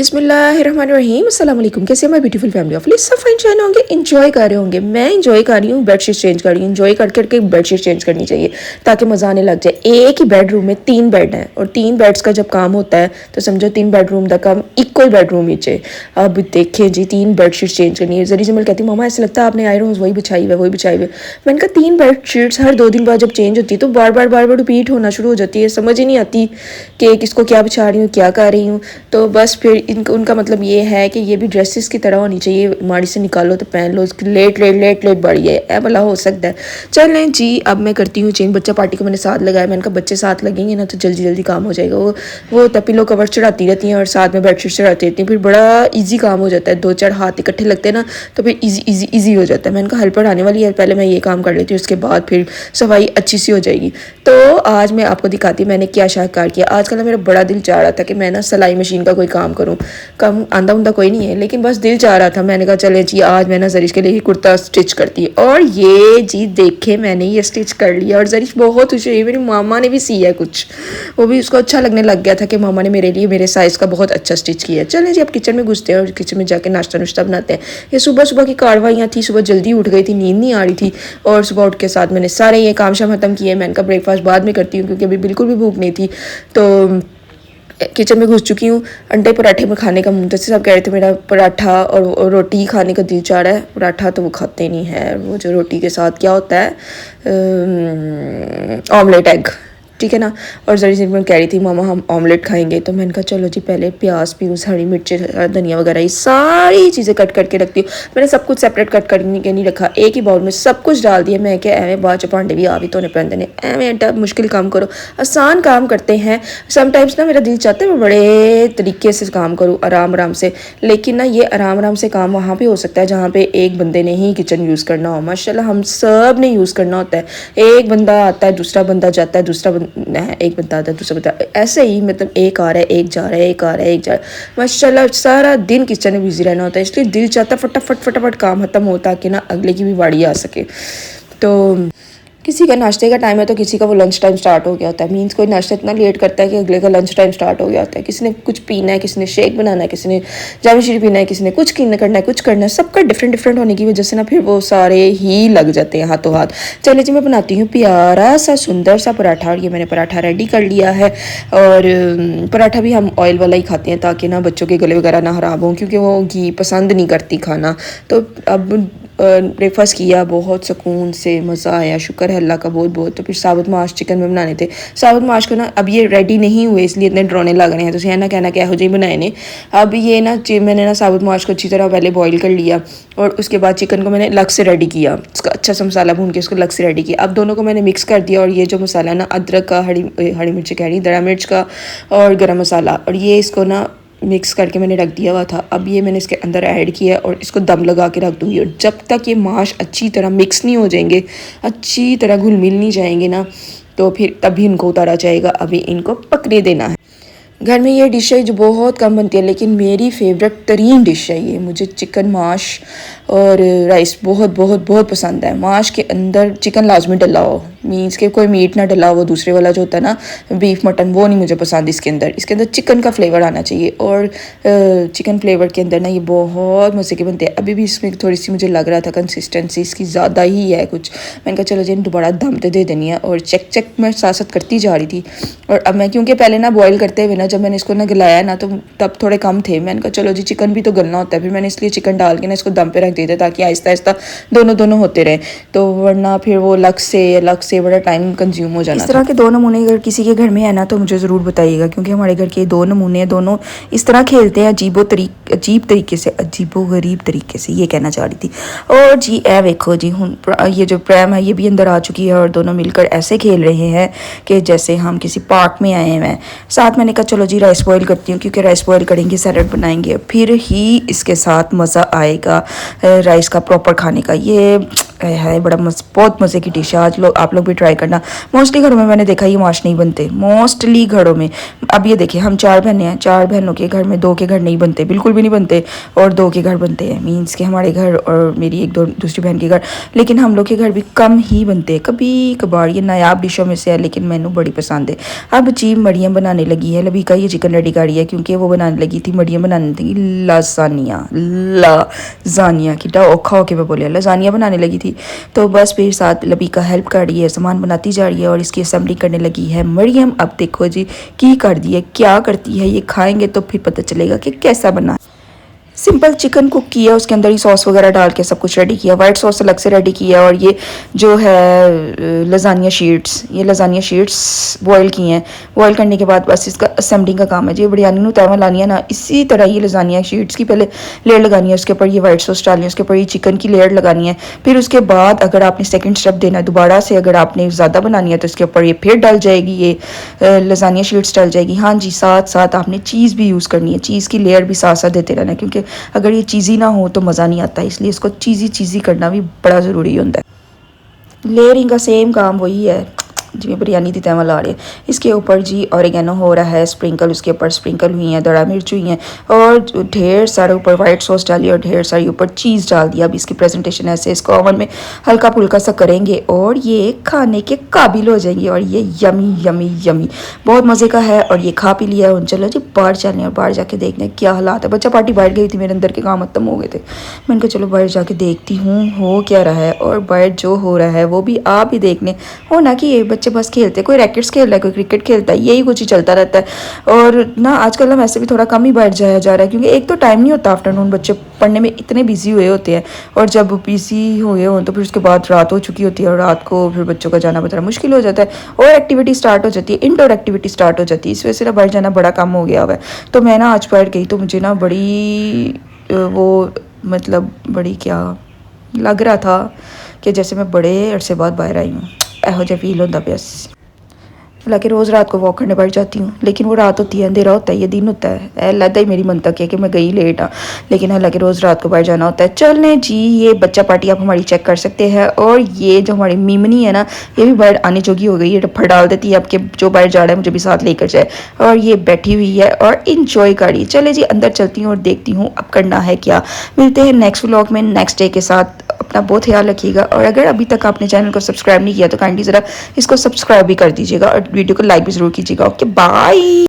बिस्मिल्लाहिर्रहमानिर्रहीम अस्सलाम वालेकुम। कैसे हमारी ब्यूटीफुल फैमिली ऑफ सब फाइन चैन होंगे, इंजॉय कर रहे होंगे। मैं इंजॉय कर रही हूँ, बेडशीट चेंज कर रही हूँ। इंजॉय कर करके बेडशीट चेंज करनी चाहिए ताकि मज़ा आने लग जाए। एक ही बेडरूम में 3 बेड हैं और 3 बेड्स का जब काम होता है तो समझो 3 बेडरूम का काम इक्वल बेडरूम नीचे। अब देखें जी, 3 बेडशीट चेंज करनी है। जरी जमल कहती मामा ऐसा लगता है आपने आयरन वही बिछाई हुई वही बिछाई हुई। मैंने कहा 3 बेडशीट्स हर 2 दिन बाद जब चेंज होती है तो बार बार रिपीट होना शुरू हो जाती है। समझ ही नहीं आती कि किसको क्या बिछा रही हूँ, क्या कर रही हूँ। तो बस फिर उनका मतलब ये है कि ये भी ड्रेसेस की तरह होनी चाहिए, माड़ी से निकालो तो पहन लो, इसकी लेट बढ़ी है ए भला हो सकता है। चलें जी, अब मैं करती हूँ चेंज। बच्चा पार्टी को मैंने साथ लगाया, मैंने कहा बच्चे साथ लगेंगे ना तो जल्दी काम हो जाएगा। वो पिलो कवर चढ़ाती रहती हैं और साथ में बेडशीट चढ़ाती रहती हैं, फिर बड़ा ईजी काम हो जाता है। 2-4 हाथ इकट्ठे लगते हैं ना तो फिर ईजी हो जाता है। मैंने कहा हेल्पर आने वाली है, पहले मैं ये काम कर लेती हूँ, उसके बाद फिर सफाई अच्छी सी हो जाएगी। तो आज मैं आपको दिखाती हूँ मैंने क्या शाहकार किया। आजकल ना मेरा बड़ा दिल चाह रहा था कि मैं ना सिलाई मशीन का कोई काम करूँ। कम आंदा उंदा कोई नहीं है लेकिन बस दिल चाह रहा था। मैंने कहा चले जी आज मैं ना जरीश के लिए ही कुर्ता स्टिच करती है। और ये जी देखे मैंने ये स्टिच कर लिया और जरीश बहुत खुश हुई। मेरी मामा ने भी सिया है कुछ, वो भी उसको अच्छा लगने लग गया था कि मामा ने मेरे लिए मेरे साइज़ का बहुत अच्छा स्टिच किया है। चलें जी अब किचन में घुसते हैं और किचन में जाके नाश्ता नुश्ता बनाते हैं। ये सुबह की कार्रवाइयाँ थी, सुबह जल्दी उठ गई थी, नींद नहीं आ रही थी और सुबह उठ के साथ मैंने सारे ये काम शाम खत्म किए। मैंने कहा ब्रेकफास्ट बाद में करती हूँ क्योंकि अभी बिल्कुल भी भूख नहीं थी। तो किचन में घुस चुकी हूँ। अंडे पराठे में खाने का मुंह से सब कह रहे थे मेरा पराठा और रोटी खाने का दिल चाह रहा है। पराठा तो वो खाते नहीं है, वो जो रोटी के साथ क्या होता है ऑमलेट एग, ठीक है ना। और जरी सी मैं कह रही थी मामा हम ऑमलेट खाएंगे, तो मैंने कहा चलो जी पहले प्याज प्यूज हरी मिर्चें धनिया वगैरह ये सारी चीज़ें कट करके रखती हूँ। मैंने सब कुछ सेपरेट कट करने के नहीं रखा, एक ही बाउल में सब कुछ डाल दिया। मैं क्या एवं बाद भांडे भी आ भी धोने पैंदे ने, एवं मुश्किल काम करो आसान काम करते हैं। समटाइम्स ना मेरा दिल चाहता है मैं बड़े तरीके से काम करूँ आराम से, लेकिन ना ये आराम से काम वहाँ पर हो सकता है जहाँ पर एक बंदे ने ही किचन यूज़ करना हो। माशाल्लाह हम सब ने यूज़ करना होता है। एक बंदा आता है, दूसरा बंदा जाता है, एक बंदा आता है, दूसरा बंदा, ऐसे ही मतलब एक आ रहा है एक जा रहा है, एक आ रहा है एक जा रहा है। माशाल्लाह सारा दिन किचन में बिजी रहना होता है, इसलिए दिल चाहता है फटाफट काम खत्म हो ताकि ना अगले की भी बारी आ सके। तो किसी का नाश्ते का टाइम है तो किसी का वो लंच टाइम स्टार्ट हो गया होता है। मीन्स कोई नाश्ता इतना लेट करता है कि अगले का लंच टाइम स्टार्ट हो गया होता है। किसी ने कुछ पीना है, किसी ने शेक बनाना है, किसी ने जामी शीरी पीना है, किसी ने कुछ करना है कुछ करना है। सबका डिफरेंट होने की वजह से ना फिर वो सारे ही लग जाते हैं हाथों हाथ। चलिए जी मैं बनाती हूँ प्यारा सा सुंदर सा पराठा। और ये मैंने पराठा रेडी कर लिया है। और पराठा भी हम ऑयल वाला ही खाते हैं ताकि ना बच्चों के गले वगैरह ना ख़राब हों, क्योंकि वो घी पसंद नहीं करती खाना। तो अब ब्रेकफास्ट किया, बहुत सुकून से मज़ा आया, शुक्र है अल्लाह का बहुत। तो फिर साबुत माश चिकन में बनाने थे। साबुत माश को ना अब ये रेडी नहीं हुए इसलिए इतने ड्रोने लग रहे हैं, तो ना कहना कि हो जाए बनाए ने। अब ये ना मैंने ना साबुत माश को अच्छी तरह पहले बॉईल कर लिया और उसके बाद चिकन को मैंने अलग से रेडी किया, उसका अच्छा सा मसाला भून के उसको अलग से रेडी किया। अब दोनों को मैंने मिक्स कर दिया और ये जो मसाला ना अदरक का, हरी मिर्ची कह रही, दरा मिर्च का और गरम मसाला, और ये इसको ना मिक्स करके मैंने रख दिया हुआ था। अब ये मैंने इसके अंदर ऐड किया और इसको दम लगा के रख दूँगी। और जब तक ये माश अच्छी तरह मिक्स नहीं हो जाएंगे, अच्छी तरह घुल मिल नहीं जाएंगे ना, तो फिर तभी इनको उतारा जाएगा। अभी इनको पकने देना है। घर में ये डिश है जो बहुत कम बनती है लेकिन मेरी फेवरेट तरीन डिश है ये। मुझे चिकन माश और राइस बहुत पसंद है। माश के अंदर चिकन लाजमी डला हो, मीन्स के कोई मीट ना डला हो, दूसरे वाला जो होता है ना बीफ मटन, वो नहीं मुझे पसंद। इसके अंदर चिकन का फ्लेवर आना चाहिए और चिकन फ्लेवर के अंदर ना ये बहुत मज़े के बनते हैं। अभी भी इसमें थोड़ी सी मुझे लग रहा था कंसिस्टेंसी इसकी ज़्यादा ही है कुछ। मैंने कहा चलो जी दोबारा दम तो दे देनी है और चेक मैं साथ करती जा रही थी। और अब मैं क्योंकि पहले ना बॉयल करते हुए ना जब मैंने इसको ना गलाया ना तो तब थोड़े कम थे। मैंने कहा चलो जी चिकन भी तो गलना होता है, फिर मैंने इसलिए चिकन डाल के ना इसको दम पे रख दिया था ताकि आहिस्ता दोनों होते रहे, तो वरना फिर वो अलग से बड़ा टाइम कंज्यूम हो जाना। इस तरह के 2 नमूने अगर किसी के घर में है ना तो मुझे ज़रूर बताइएगा, क्योंकि हमारे घर के 2 नमूने दोनों इस तरह खेलते हैं अजीब तरीके से, अजीबो गरीब तरीके से, ये कहना चाह रही थी। और जी ए देखो जी हूँ ये जो प्रेम है ये भी अंदर आ चुकी है और दोनों मिलकर ऐसे खेल रहे हैं कि जैसे हम किसी पार्क में आए हैं। साथ मैंने कहा चलो जी राइस बॉयल करती हूँ, क्योंकि राइस बॉयल करेंगे सैलड बनाएंगे फिर ही इसके साथ मज़ा आएगा राइस का प्रॉपर खाने का। ये है बड़ा बहुत मज़े की डिश है। आज लोग आप लोग भी ट्राई करना। मोस्टली घरों में मैंने देखा ये माश नहीं बनते, मोस्टली घरों में। अब ये देखिए हम 4 बहनें हैं, 4 बहनों के घर में 2 के घर नहीं बनते, बिल्कुल भी नहीं बनते, और 2 के घर बनते हैं। मीन्स कि हमारे घर और मेरी एक दो दूसरी बहन के घर, लेकिन हम लोग के घर भी कम ही बनते हैं, कभी कभार। ये नायाब डिशों में से है, लेकिन मैंने बड़ी पसंद है। अब जी मरियम बनाने लगी है, लबीका ये चिकन रेडी कर रही है, क्योंकि वो बनाने लगी थी, मरियम बनाने लगी लाजानिया की औखा होके मैं बोलिया लजानिया बनाने लगी थी। तो बस फिर साथ लबीका हेल्प कर रही है, सामान बनाती जा रही है और इसकी असेंबली करने लगी है मरियम। अब देखो जी की कर दी है, क्या करती है, ये खाएंगे तो फिर पता चलेगा कि कैसा बना। सिंपल चिकन कुक किया, उसके अंदर ही सॉस वगैरह डाल के सब कुछ रेडी किया, वाइट सॉस अलग से रेडी किया। और ये जो है लजानिया शीट्स, ये लजानिया शीट्स बॉयल की हैं। बॉयल करने के बाद बस इसका असेंबलिंग का काम है जी। बिरयानी में तैवा लानी है ना, इसी तरह ये लजानिया शीट्स की पहले लेयर लगानी है, उसके ऊपर ये वाइट सॉस डालनी है, उसके ऊपर ये चिकन की लेयर लगानी है। फिर उसके बाद अगर आपने सेकेंड स्टेप देना है दोबारा से, अगर आपने ज़्यादा बनानी है तो इसके ऊपर ये फिर डल जाएगी, ये लजानिया शीट्स डल जाएगी। हाँ जी, साथ साथ आपने चीज़ भी यूज़ करनी है, चीज़ की लेयर भी साथ साथ देते रहना है, क्योंकि अगर ये चीज़ी ना हो तो मज़ा नहीं आता, इसलिए इसको चीज़ी करना भी बड़ा ज़रूरी होता है। लेयरिंग का सेम काम वही है जिमें बिरयानी की तैवा ला रहे हैं। इसके ऊपर जी ऑरिगेनो हो रहा है स्प्रिंकल, उसके ऊपर स्प्रिंकल हुई हैं, दड़ा मिर्च हुई हैं, और ढेर सारे ऊपर वाइट सॉस डाली और ढेर सारी ऊपर चीज़ डाल दिया। अब इसकी प्रेजेंटेशन ऐसे, इसको ओवन में हल्का फुल्का सा करेंगे और ये खाने के काबिल हो जाएंगे। और ये यमी यमी यमी बहुत मज़े का है। और ये खा पी लिया है, चलो जी बाहर चलने और बाहर जाके देखने क्या हालात है। बच्चा पार्टी बाहर गई थी, मेरे अंदर के काम खत्म हो गए थे, मैंने कहा चलो बाहर जाके देखती हूँ हो क्या रहा है। और बाहर जो हो रहा है वो भी आप ही देखने हो ना, कि ये बच्चे बस खेलते, कोई रैकेट्स खेल रहा है, कोई क्रिकेट खेलता है, यही कुछ ही चलता रहता है। और ना आजकल ना वैसे भी थोड़ा कम ही बाहर जाया जा रहा है, क्योंकि एक तो टाइम नहीं होता, आफ्टरनून बच्चे पढ़ने में इतने बिजी हुए होते हैं, और जब बिजी हुए हों तो फिर उसके बाद रात हो चुकी होती है, और रात को फिर बच्चों का जाना बड़ा मुश्किल हो जाता है, और एक्टिविटी स्टार्ट हो जाती है, इंडोर एक्टिविटी स्टार्ट हो जाती है। इस वजह से ना बाहर जाना बड़ा कम हो गया हुआ है। तो मैं ना आज बाहर गई तो मुझे ना बड़ी वो मतलब बड़ी क्या लग रहा था कि जैसे मैं बड़े अरसे बाद बाहर आई हूँ, एहो जिहा फील होता पिया। हालांकि रोज़ रात को वॉक करने बैठ जाती हूँ, लेकिन वो रात होती है, अंधेरा होता है, ये दिन होता है। लदा ही मेरी मनतक है कि मैं गई लेट हाँ, लेकिन हालांकि रोज़ रात को बाहर जाना होता है। चलने जी, ये बच्चा पार्टी आप हमारी चेक कर सकते हैं। और ये जो हमारी मीमनी है ना, ये भी बाहर आने जोगी हो गई है, डफर डाल देती है आपके जो बाहर जा रहा है मुझे भी साथ लेकर जाए। और ये बैठी हुई है और इंजॉय कर रही है। चले जी अंदर चलती हूँ और देखती हूँ अब करना है क्या। मिलते हैं नेक्स्ट व्लॉग में नेक्स्ट डे के साथ। अपना बहुत ख्याल रखिएगा, और अगर अभी तक आपने चैनल को सब्सक्राइब नहीं किया तो काइंडली ज़रा इसको सब्सक्राइब भी कर दीजिएगा और वीडियो को लाइक भी ज़रूर कीजिएगा। Okay bye.